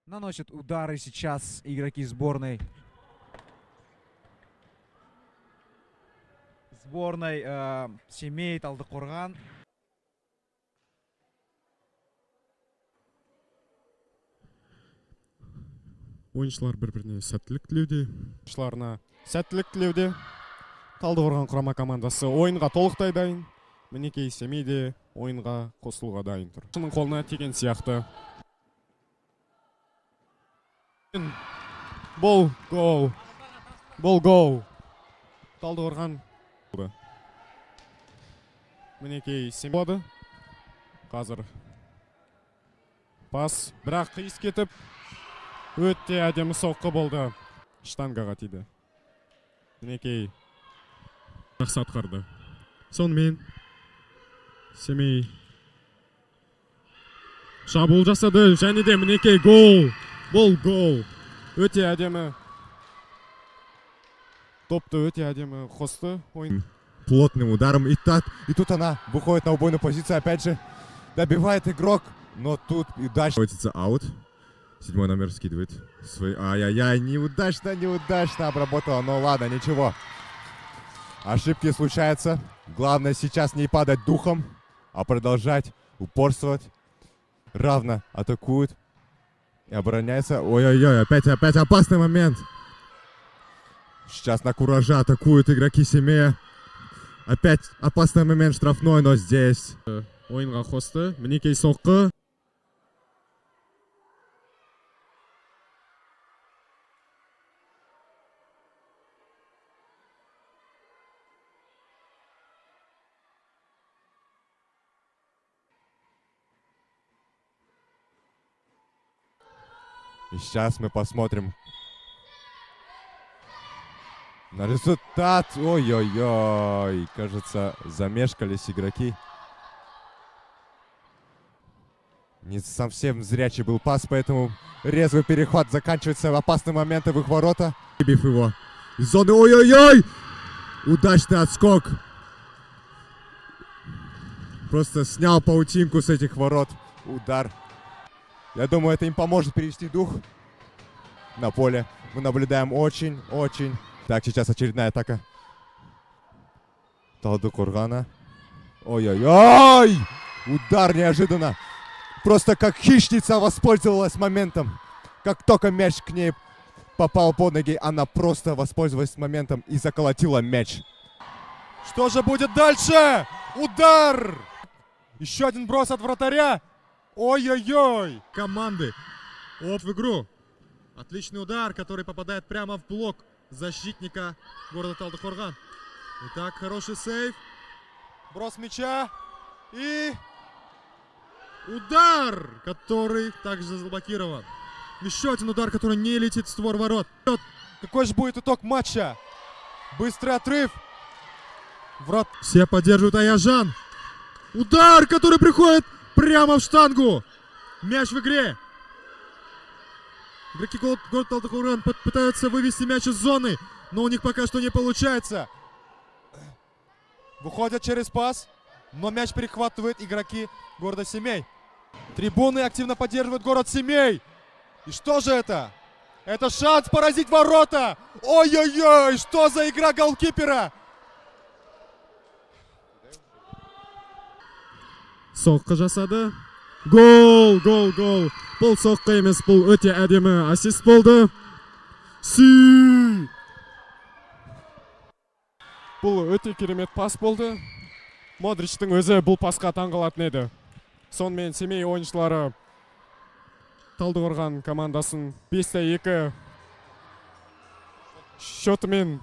Наносят удары сейчас игроки сборной. Сборной Семей, Талдыкорган. Ойыншылар бір-біріне сәттілік тілеуде. Ойыншыларына сәттілік тілеуде. Талдыкорган құрама командасы ойынға толықтай дайын. Мінекей Семей де ойынға қосылуға дайын тұр. Шының қолына тиген сияқты. Бұл гол. Бұл гол. Талдыкорган. Мінекей Семей болады. Қазір пас, бірақ қиыс кетіп, өтте әдемі соққы болды. Штангаға тиді. Мінекей жақсы атқарды. Сонымен Семей шабуыл жасады, және де мінекей гол. Бұл гол. Өте әдемі. Топты өте әдемі қосты. Плотным ударом. И тут она выходит на убойную позицию. Опять же добивает игрок. Но тут и дальше. Аут. 7 номер скидывает свой. Ай-яй-яй, неудачно обработала. Но ладно, ничего. Ошибки случаются. Главное сейчас не падать духом, а продолжать упорствовать. Равно атакуют и обороняется. Ой-ой-ой, опять опасный момент. Сейчас на кураже атакуют игроки Семея. Опять опасный момент штрафной, но здесь. Ойынға қосты. Мінекей соққы. И сейчас мы посмотрим на результат. Ой-ой-ой. Кажется, замешкались игроки. Не совсем зрячий был пас, поэтому резвый перехват заканчивается в опасный момент в их ворота. Выбив его из зоны. Ой-ой-ой! Удачный отскок. Просто снял паутинку с этих ворот. Удар. Я думаю, это им поможет перевести дух на поле. Мы наблюдаем очень. Так, сейчас очередная атака Талдыкоргана. Ой-ой-ой! Удар неожиданно. Просто как хищница воспользовалась моментом. Как только мяч к ней попал под ноги, она просто воспользовалась моментом и заколотила мяч. Что же будет дальше? Удар! Еще один брос от вратаря. Ой-ой-ой! Команды. Оп в игру. Отличный удар, который попадает прямо в блок защитника города Талдыкорган. Итак, хороший сейв. Брос мяча. И удар, который также заблокирован. Еще один удар, который не летит в створ ворот. Какой же будет итог матча? Быстрый отрыв. Все поддерживают Аяжан. Удар, который приходит прямо в штангу. Мяч в игре. Игроки города Талдыкорган пытаются вывести мяч из зоны, но у них пока что не получается. Выходят через пас, но мяч перехватывают игроки города Семей. Трибуны активно поддерживают город Семей. И что же это? Это шанс поразить ворота. Ой-ой-ой, что за игра голкипера? Соққы жасады. Гол. Бұл соққы емес, бұл өте әдемі ассист болды. Бұл өте керемет пас болды. Модричтің өзі бұл пасқа таңғалатын еді. Сонымен Семей ойыншылары Талдыкорган командасын 5-2 шотымен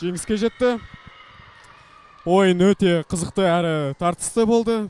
жеңіске жетті. Ойын өте қызықты әрі тартысты болды.